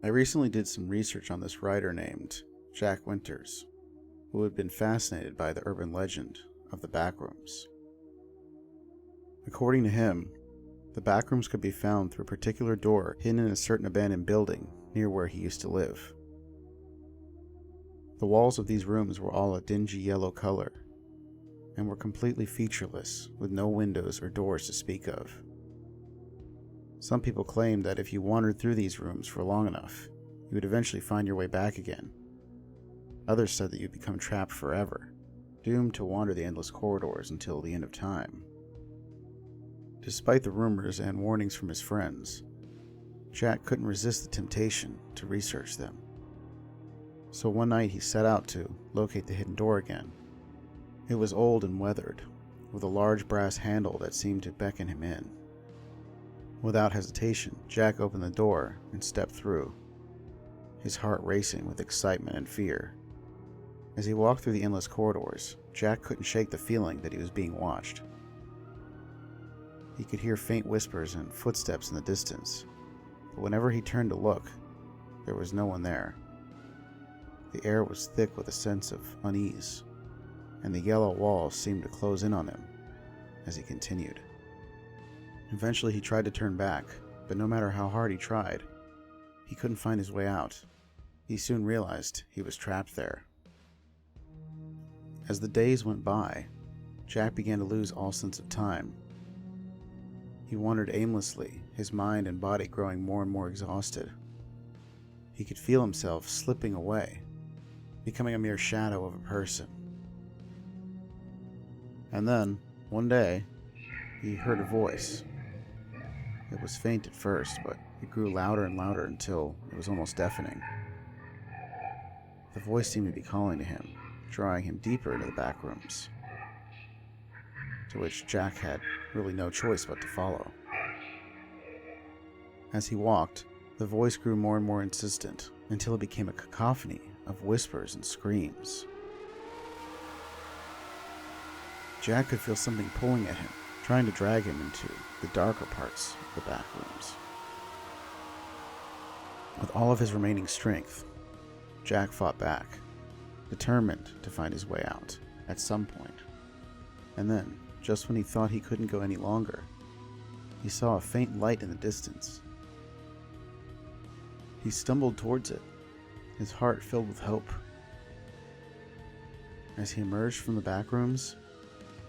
I recently did some research on this writer named Jack Winters, who had been fascinated by the urban legend of the backrooms. According to him, the backrooms could be found through a particular door hidden in a certain abandoned building near where he used to live. The walls of these rooms were all a dingy yellow color and were completely featureless, with no windows or doors to speak of. Some people claimed that if you wandered through these rooms for long enough, you would eventually find your way back again. Others said that you'd become trapped forever, doomed to wander the endless corridors until the end of time. Despite the rumors and warnings from his friends, Jack couldn't resist the temptation to research them. So one night he set out to locate the hidden door again. It was old and weathered, with a large brass handle that seemed to beckon him in. Without hesitation, Jack opened the door and stepped through, his heart racing with excitement and fear. As he walked through the endless corridors, Jack couldn't shake the feeling that he was being watched. He could hear faint whispers and footsteps in the distance, but whenever he turned to look, there was no one there. The air was thick with a sense of unease, and the yellow walls seemed to close in on him as he continued. Eventually he tried to turn back, but no matter how hard he tried, he couldn't find his way out. He soon realized he was trapped there. As the days went by, Jack began to lose all sense of time. He wandered aimlessly, his mind and body growing more and more exhausted. He could feel himself slipping away, becoming a mere shadow of a person. And then, one day, he heard a voice. It was faint at first, but it grew louder and louder until it was almost deafening. The voice seemed to be calling to him, drawing him deeper into the back rooms, to which Jack had really no choice but to follow. As he walked, the voice grew more and more insistent, until it became a cacophony of whispers and screams. Jack could feel something pulling at him, trying to drag him into the darker parts of the back rooms. With all of his remaining strength, Jack fought back, determined to find his way out at some point. And then, just when he thought he couldn't go any longer, he saw a faint light in the distance. He stumbled towards it, his heart filled with hope. As he emerged from the back rooms,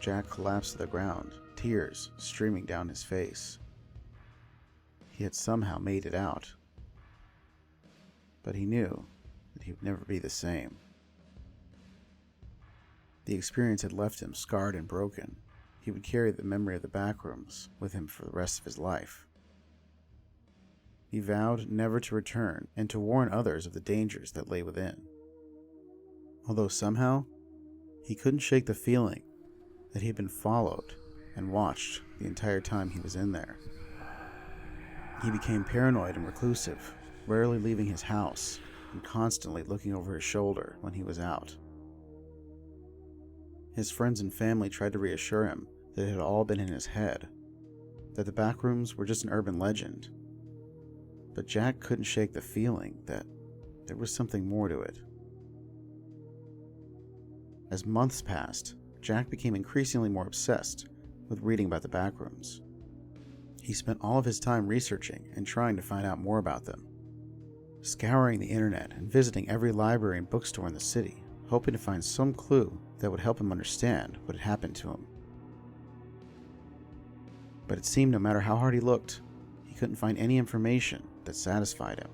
Jack collapsed to the ground, tears streaming down his face. He had somehow made it out, but he knew that he would never be the same. The experience had left him scarred and broken. He would carry the memory of the backrooms with him for the rest of his life. He vowed never to return and to warn others of the dangers that lay within. Although somehow, he couldn't shake the feeling that he had been followed and watched the entire time he was in there. He became paranoid and reclusive, rarely leaving his house and constantly looking over his shoulder when he was out. His friends and family tried to reassure him that it had all been in his head, that the backrooms were just an urban legend. But Jack couldn't shake the feeling that there was something more to it. As months passed, Jack became increasingly more obsessed with reading about the backrooms. He spent all of his time researching and trying to find out more about them, scouring the internet and visiting every library and bookstore in the city, hoping to find some clue that would help him understand what had happened to him. But it seemed no matter how hard he looked, he couldn't find any information that satisfied him.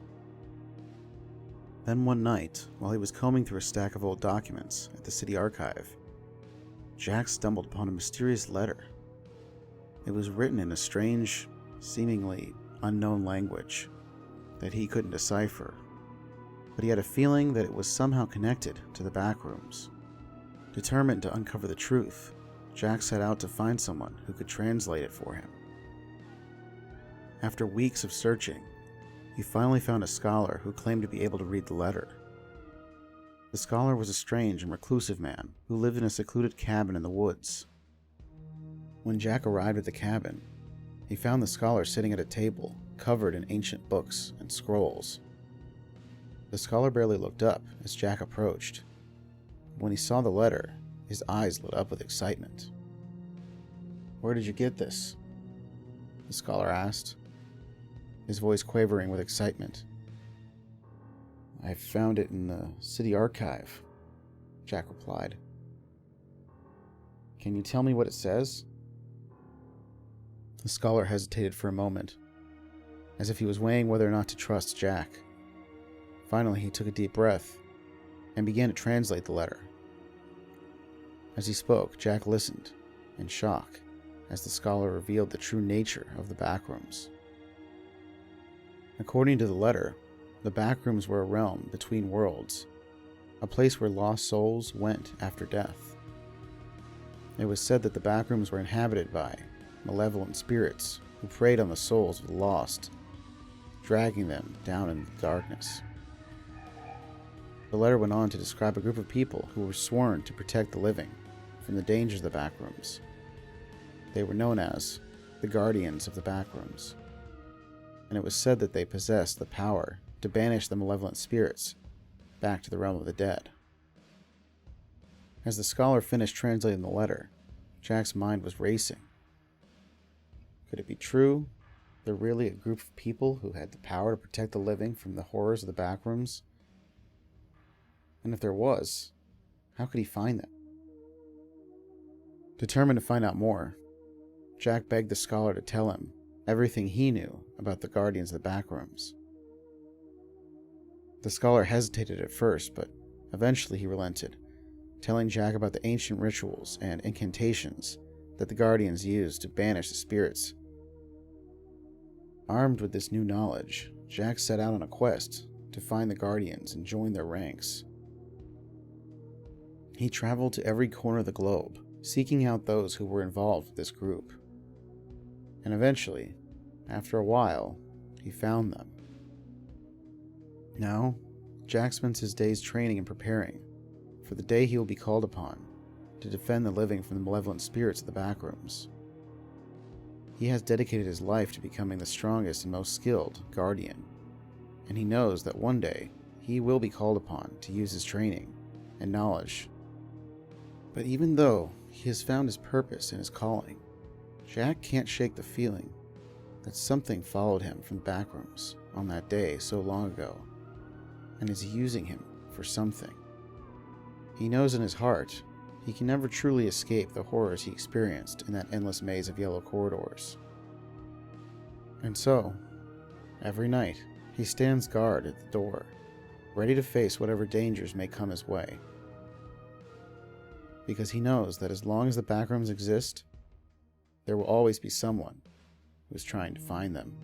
Then one night, while he was combing through a stack of old documents at the city archive, Jack stumbled upon a mysterious letter. It was written in a strange, seemingly unknown language that he couldn't decipher, but he had a feeling that it was somehow connected to the backrooms. Determined to uncover the truth, Jack set out to find someone who could translate it for him. After weeks of searching, he finally found a scholar who claimed to be able to read the letter. The scholar was a strange and reclusive man who lived in a secluded cabin in the woods. When Jack arrived at the cabin, he found the scholar sitting at a table covered in ancient books and scrolls. The scholar barely looked up as Jack approached. When he saw the letter, his eyes lit up with excitement. "Where did you get this?" the scholar asked, his voice quavering with excitement. "I found it in the city archive," Jack replied. "Can you tell me what it says?" The scholar hesitated for a moment, as if he was weighing whether or not to trust Jack. Finally, he took a deep breath and began to translate the letter. As he spoke, Jack listened in shock as the scholar revealed the true nature of the backrooms. According to the letter, the backrooms were a realm between worlds, a place where lost souls went after death. It was said that the backrooms were inhabited by malevolent spirits who preyed on the souls of the lost, dragging them down into the darkness. The letter went on to describe a group of people who were sworn to protect the living from the dangers of the backrooms. They were known as the Guardians of the Backrooms, and it was said that they possessed the power to banish the malevolent spirits back to the realm of the dead. As the scholar finished translating the letter, Jack's mind was racing. Could it be true? They're really a group of people who had the power to protect the living from the horrors of the backrooms? And if there was, how could he find them? Determined to find out more, Jack begged the scholar to tell him everything he knew about the Guardians of the Backrooms. The scholar hesitated at first, but eventually he relented, telling Jack about the ancient rituals and incantations that the Guardians used to banish the spirits. Armed with this new knowledge, Jack set out on a quest to find the Guardians and join their ranks. He traveled to every corner of the globe, seeking out those who were involved with this group. And eventually, after a while, he found them. Now, Jack spends his days training and preparing for the day he will be called upon to defend the living from the malevolent spirits of the backrooms. He has dedicated his life to becoming the strongest and most skilled guardian, and he knows that one day he will be called upon to use his training and knowledge. But even though he has found his purpose and his calling, Jack can't shake the feeling that something followed him from the backrooms on that day so long ago and is using him for something. He knows in his heart he can never truly escape the horrors he experienced in that endless maze of yellow corridors. And so, every night, he stands guard at the door, ready to face whatever dangers may come his way. Because he knows that as long as the backrooms exist, there will always be someone who is trying to find them.